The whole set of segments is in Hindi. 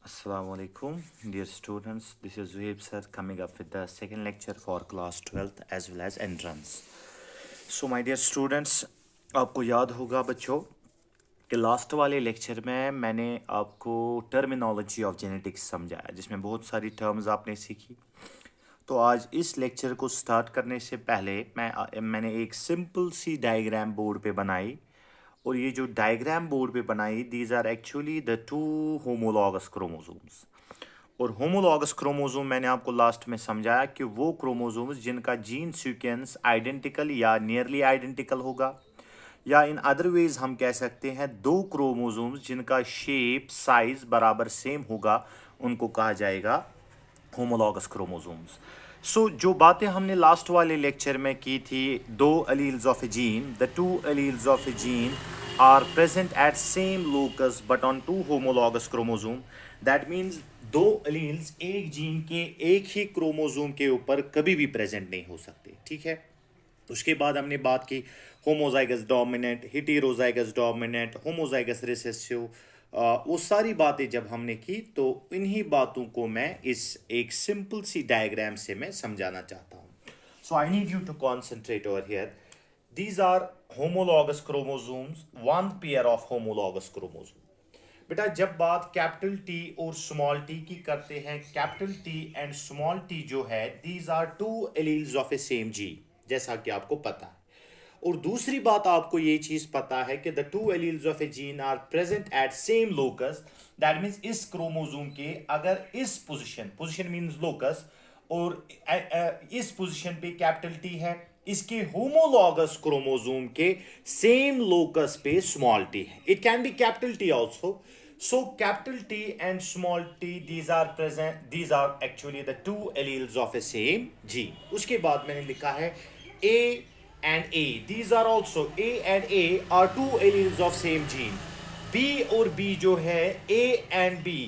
Assalamu alaikum, dear students. This is Zuhaib sir coming up with the second lecture for class 12th as well as entrance. So my dear students, आपको याद होगा बच्चों कि लास्ट वाले लेक्चर में मैंने आपको टर्मिनोलॉजी ऑफ जेनेटिक्स समझाया जिसमें बहुत सारी टर्म्स आपने सीखी। तो आज इस लेक्चर को स्टार्ट करने से पहले मैंने एक सिंपल सी डायग्राम बोर्ड पे बनाई और ये जो डायग्राम बोर्ड पे बनाई these are actually the two homologous chromosomes. और होमोलॉगस क्रोमोसोम मैंने आपको लास्ट में समझाया कि वो क्रोमोसोम्स जिनका जीन सीक्वेंस आइडेंटिकल या नियरली आइडेंटिकल होगा, या इन अदर वेज हम कह सकते हैं दो क्रोमोसोम्स जिनका शेप साइज बराबर सेम होगा, उनको कहा जाएगा होमोलॉगस क्रोमोसोम्स। सो जो बातें हमने लास्ट वाले लेक्चर में की थी, दो alleles of a gene, the two alleles of a gene are present at same locus but on two homologous chromosome. That means दो एलील्स एक जीन के एक ही क्रोमोसोम के ऊपर कभी भी प्रेजेंट नहीं हो सकते, ठीक है। उसके बाद हमने बात की homozygous dominant, heterozygous dominant, homozygous recessive, वो सारी बातें जब हमने की तो इन्हीं बातों को मैं इस एक सिंपल सी डायग्राम से मैं समझाना चाहता हूँ। So I need you to concentrate over here. These are homologous chromosomes, one pair of homologous chromosome. बेटा जब बात कैपिटल टी और स्मॉल टी की करते हैं, capital T and small T जो है these are two alleles of a same gene, जैसा कि आपको पता है। और दूसरी बात आपको ये चीज पता है कि the two alleles of a gene are present at same locus. That means इस क्रोमोसोम के अगर इस पोजीशन, पोजीशन मीन्स लोकस, और इस पोजीशन पे कैपिटल टी है, इसके होमोलॉगस क्रोमोसोम के सेम लोकस पे स्मॉल टी है। It can be capital T also. So capital T and small t, these are actually the two alleles of a same gene. उसके बाद मैंने लिखा है A and A. These are also A and A are two alleles of same gene. B और B जो है A and B,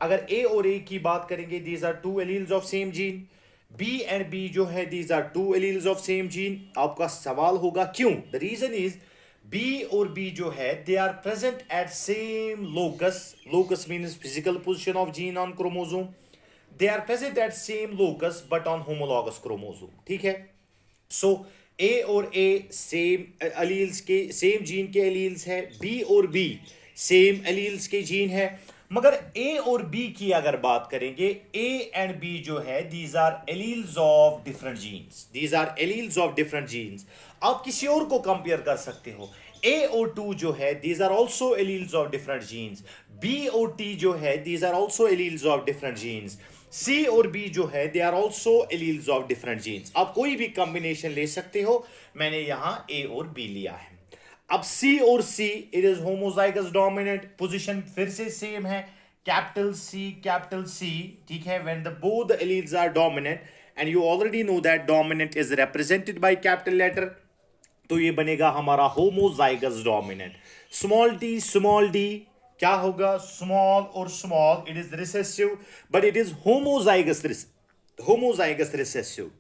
अगर A और A की बात करेंगे these are two alleles of same gene. B and B जो है these are two alleles of same gene. आपका सवाल होगा क्यों? The reason is B और B जो है they are present at same locus. Locus means physical position of gene on chromosome. They are present at same locus but on homologous chromosome. ठीक है। सो A और A सेम एलील्स के, सेम जीन के एलील्स है। B और B सेम एलील्स के जीन है। मगर A और B की अगर बात करेंगे, A एंड B जो है these are alleles of different genes, these are alleles of different genes. आप किसी और को कंपेयर कर सकते हो। A और 2 जो है these are also alleles of different genes. B और T जो है these are also alleles of different genes. C और B जो है they are also alleles of different genes. आप कोई भी कॉम्बिनेशन ले सकते हो, मैंने यहां A और B लिया है। अब C और C it is homozygous dominant, position फिर से सेम है, कैपिटल C, ठीक है। When the both alleles are dominant and you already know that dominant is represented by capital letter, तो ये बनेगा हमारा होमोजाइगस डोमिनेंट। स्मॉल डी क्या होगा? स्मॉल और small, it is recessive but it is homozygous recessive.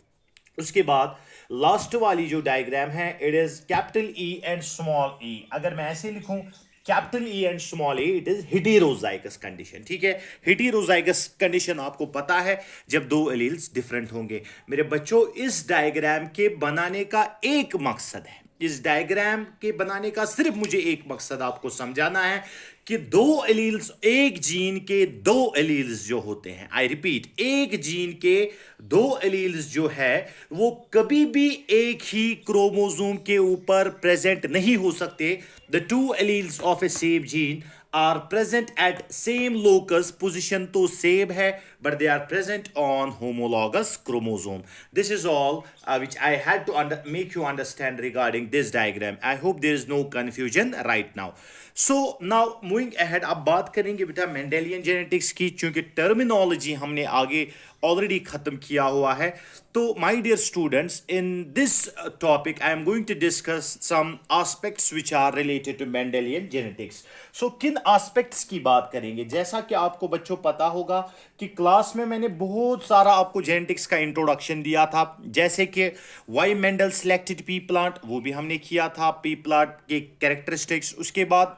उसके बाद लास्ट वाली जो डायग्राम है it is capital E and small E. अगर मैं ऐसे लिखूं capital E and small A, it is heterozygous condition, ठीक है। हेटेरोजाइगस कंडीशन आपको पता है जब दो एलील्स डिफरेंट होंगे। मेरे बच्चों इस डायग्राम के बनाने का एक मकसद है, इस डायग्राम के बनाने का सिर्फ मुझे एक मकसद आपको समझाना है कि दो एलील्स, एक जीन के दो एलील्स जो होते हैं, आई रिपीट, एक जीन के दो एलील्स जो है वो कभी भी एक ही क्रोमोसोम के ऊपर प्रेजेंट नहीं हो सकते। The two alleles of a same gene are present at same locus, position तो same है but they are present on homologous chromosome. This is all which I had to make you understand regarding this diagram. I hope there is no confusion right now. So now moving ahead, अब बात करेंगे बेटा मेंडेलियन जेनेटिक्स की, चूंकि टर्मिनोलॉजी हमने आगे ऑलरेडी खत्म किया हुआ है। तो my dear students, in this topic I am going to discuss some aspects which are related to Mendelian genetics. So किन एस्पेक्ट्स की बात करेंगे? जैसा कि आपको बच्चों पता होगा कि क्लास में मैंने बहुत सारा आपको जेनेटिक्स का इंट्रोडक्शन दिया था, जैसे कि why Mendel selected pea plant, वो भी हमने किया था, पी प्लांट के कैरेक्टरिस्टिक्स। उसके बाद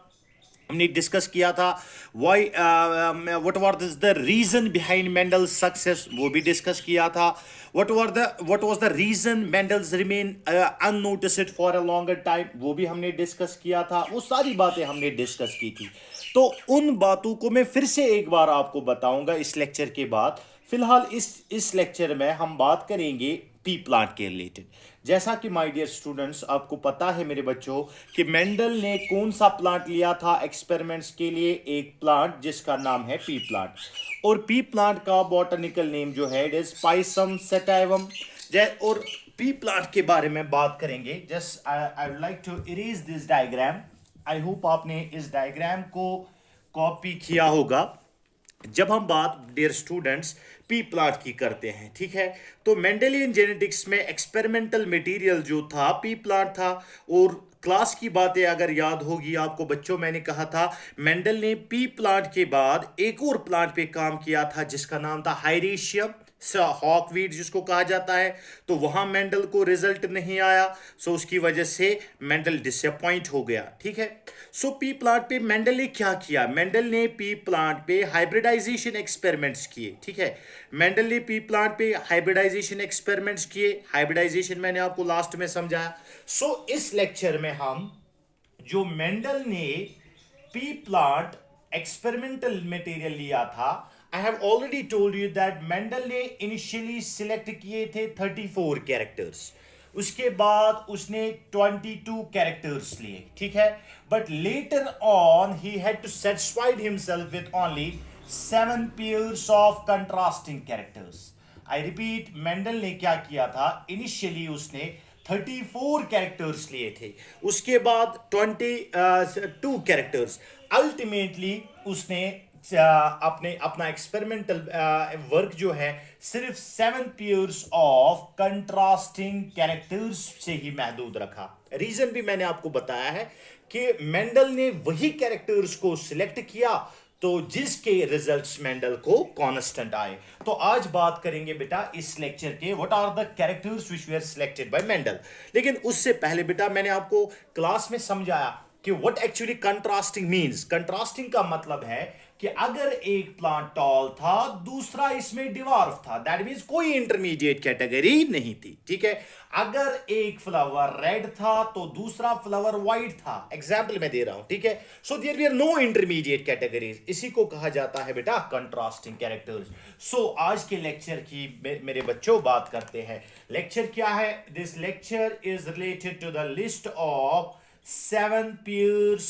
हमने डिस्कस किया था why what was the reason behind Mendel's success, वो भी डिस्कस किया था। What was the reason Mendel's remain unnoticed for a longer time, वो भी हमने डिस्कस किया था। वो सारी बातें हमने डिस्कस की थी। तो उन बातों को मैं फिर से एक बार आपको बताऊंगा इस लेक्चर के बाद। फिलहाल इस लेक्चर में हम बात करेंगे पी प्लांट के रिलेटेड। जैसा कि माय डियर स्टूडेंट्स आपको पता है मेरे बच्चों कि मेंडल ने कौन सा प्लांट लिया था एक्सपेरिमेंट्स के लिए, एक प्लांट जिसका नाम है पी प्लांट। और पी प्लांट का बॉटनिकल नेम जो है इट इज पाइसम सेटाइवम। और पी प्लांट के बारे में बात करेंगे। Just I would like to erase this diagram. I hope आपने इस डायग्राम को कॉपी किया होगा। जब हम बात डियर स्टूडेंट्स पी प्लांट की करते हैं, ठीक है, तो मेंडेलियन जेनेटिक्स में एक्सपेरिमेंटल मटेरियल जो था पी प्लांट था। और क्लास की बातें अगर याद होगी आपको बच्चों, मैंने कहा था मेंडल ने पी प्लांट के बाद एक और प्लांट पे काम किया था जिसका नाम था हाइरेशियम हॉकवीड जिसको कहा जाता है। तो वहां मेंडल को रिजल्ट नहीं आया, सो उसकी वजह से मेंडल डिसअपॉइंट हो गया, ठीक है। सो पी प्लांट पे मेंडल ने क्या किया, मेंडल ने पी प्लांट पे हाइब्रिडाइजेशन एक्सपेरिमेंट्स किए, ठीक है। मेंडल ने पी प्लांट पे हाइब्रिडाइजेशन एक्सपेरिमेंट्स किए। हाइब्रिडाइजेशन मैंने आपको लास्ट में समझाया। सो इस लेक्चर में हम जो मेंडल ने पी प्लांट एक्सपेरिमेंटल मटेरियल लिया था, I have already told you that Mendel ने इनिशियली सिलेक्ट किए थे 34 कैरेक्टर्स। उसके बाद उसने 22 कैरेक्टर्स लिए, ठीक है। But later on he had to satisfied himself with only 7 pairs of contrasting characters. I repeat, Mendel ने क्या किया था, इनिशियली उसने 34 कैरेक्टर्स लिए थे, उसके बाद 22 कैरेक्टर्स। अल्टीमेटली उसने अपने अपना एक्सपेरिमेंटल वर्क जो है सिर्फ 7 पेयर्स ऑफ कंट्रास्टिंग कैरेक्टर्स से ही महदूद रखा। रीजन भी मैंने आपको बताया है कि मेंडल ने वही कैरेक्टर्स को सिलेक्ट किया तो जिसके रिजल्ट्स मेंडल को कांस्टेंट आए। तो आज बात करेंगे बेटा इस लेक्चर के what are the characters which were selected by Mendel. लेकिन उससे पहले बेटा मैंने आपको क्लास में समझाया कि what actually contrasting means. Contrasting का मतलब है कि अगर एक प्लांट टॉल था दूसरा इसमें डिवार्फ था, दैट मींस कोई इंटरमीडिएट कैटेगरी नहीं थी, ठीक है। अगर एक फ्लावर रेड था तो दूसरा फ्लावर व्हाइट था, एग्जाम्पल मैं दे रहा हूं, ठीक है। So there we are no intermediate categories, इसी को कहा जाता है बेटा कंट्रास्टिंग कैरेक्टर्स। सो आज के लेक्चर की मेरे बच्चों बात करते हैं। लेक्चर क्या है, this lecture is related to the list of 7 pairs.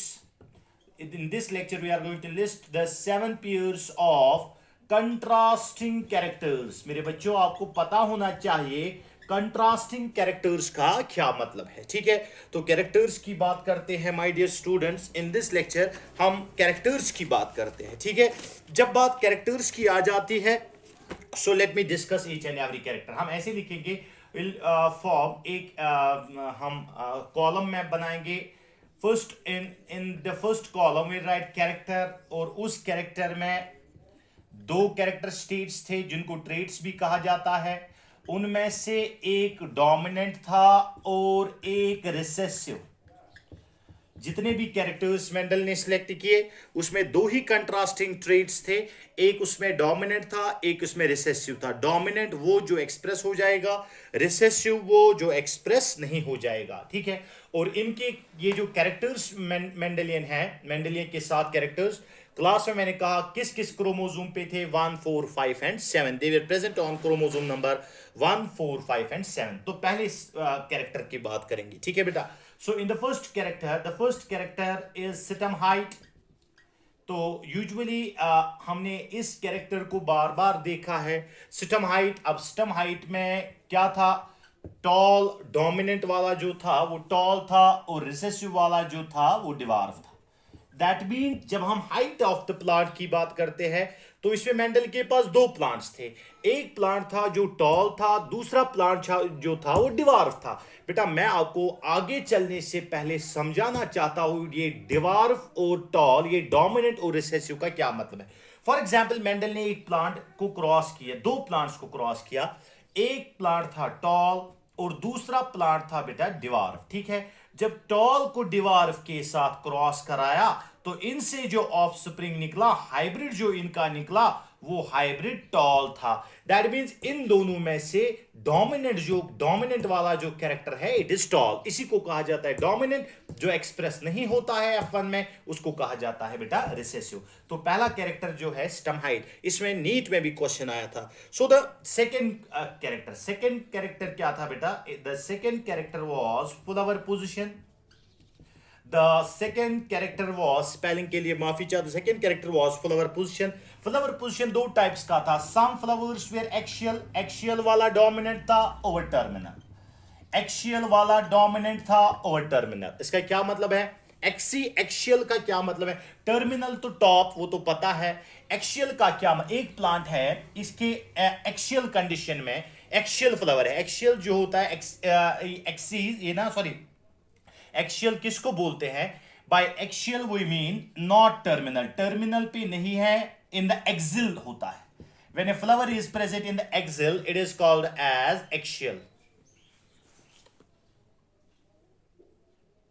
In this lecture we are going to list the 7 pairs of contrasting characters. मेरे बच्चों आपको पता होना चाहिए कंट्रास्टिंग कैरेक्टर्स का क्या मतलब है, ठीक है। तो कैरेक्टर्स की बात करते हैं my dear students. In this lecture हम कैरेक्टर्स की बात करते हैं, ठीक है। जब बात कैरेक्टर्स की आ जाती है, so let me discuss each and every character. हम ऐसे लिखेंगे फॉर्म एक हम कॉलम में बनाएंगे। First in the first column we write character, और उस कैरेक्टर में 2 कैरेक्टर स्टेट्स थे जिनको ट्रेट्स भी कहा जाता है। उनमें से एक डोमिनेंट था और एक रिसेसिव। जितने भी कैरेक्टर्स मेंडल ने सिलेक्ट किए उसमें 2 ही कंट्रास्टिंग ट्रेट्स थे, एक उसमें डोमिनेंट था, एक उसमें रिसेसिव था। डोमिनेंट वो जो एक्सप्रेस हो जाएगा, रिसेसिव वो जो एक्सप्रेस नहीं हो जाएगा, ठीक है। और इनके ये जो कैरेक्टर्स मेंडेलियन है, मेंडेलियन के 7 कैरेक्टर्स, क्लास में मैंने कहा किस किस क्रोमोसोम पे थे, 1, 4, 5 and 7। They were present on chromosome number 1, 4, 5 and 7। तो पहले इस कैरेक्टर की बात करेंगे, ठीक है बेटा। So in the first character is stem height. तो यूजुअली हमने इस कैरेक्टर को बार बार देखा है, सिटम हाइट। अब सिटम हाइट में क्या था, टॉल डोमिनेंट वाला जो था वो टॉल था और रिसेसिव वाला जो था वो डिवार्फ था। दैट मीन जब हम हाइट ऑफ द प्लांट की बात करते हैं तो इसमें मेंडल के पास 2 प्लांट्स थे। एक प्लांट था जो टॉल था, दूसरा प्लांट जो था वो डिवार्फ था। बेटा मैं आपको आगे चलने से पहले समझाना चाहता हूं ये डिवार्फ और टॉल, ये डोमिनेंट और रिसेसिव का क्या मतलब है। फॉर एग्जाम्पल मेंडल ने एक प्लांट को क्रॉस किया, 2 प्लांट्स को क्रॉस किया। एक प्लांट था टॉल और दूसरा प्लांट था बेटा डिवार्फ, ठीक है। जब टॉल को डिवार्फ के साथ क्रॉस कराया तो इनसे जो ऑफस्प्रिंग निकला, हाइब्रिड जो इनका निकला, वो हाइब्रिड टॉल था। दैट मींस इन दोनों में से डोमिनेंट वाला जो कैरेक्टर है इट इज टॉल। इसी को कहा जाता है डोमिनेंट। जो एक्सप्रेस नहीं होता है F1 में उसको कहा जाता है बेटा रिसेसिव। तो पहला कैरेक्टर जो है स्टम हाइट, इसमें नीट में भी क्वेश्चन आया था। सो द सेकंड कैरेक्टर क्या था बेटा? The second character was flower position. The second character was, spelling के लिए माफी चाहता, second character was flower position. Flower position दो टाइप्स का था। Some flowers were axial, axial वाला डोमिनेंट था ओवर टर्मिनल। एक्शियल वाला डोमिनेंट था ओवर टर्मिनल। इसका क्या मतलब है? एक्शियल का क्या मतलब है? टर्मिनल तो टॉप, वो तो पता है। एक्शियल का क्या एक प्लांट है, इसके एक्शियल कंडीशन में एक्शियल फ्लावर है। एक्शियल जो होता है एक्सीज, ये ना सॉरी, एक्शियल किसको बोलते हैं? By axial we mean not terminal, terminal पे नहीं है, इन द एक्सिल होता है। When a flower is present in the axil it is called as axial.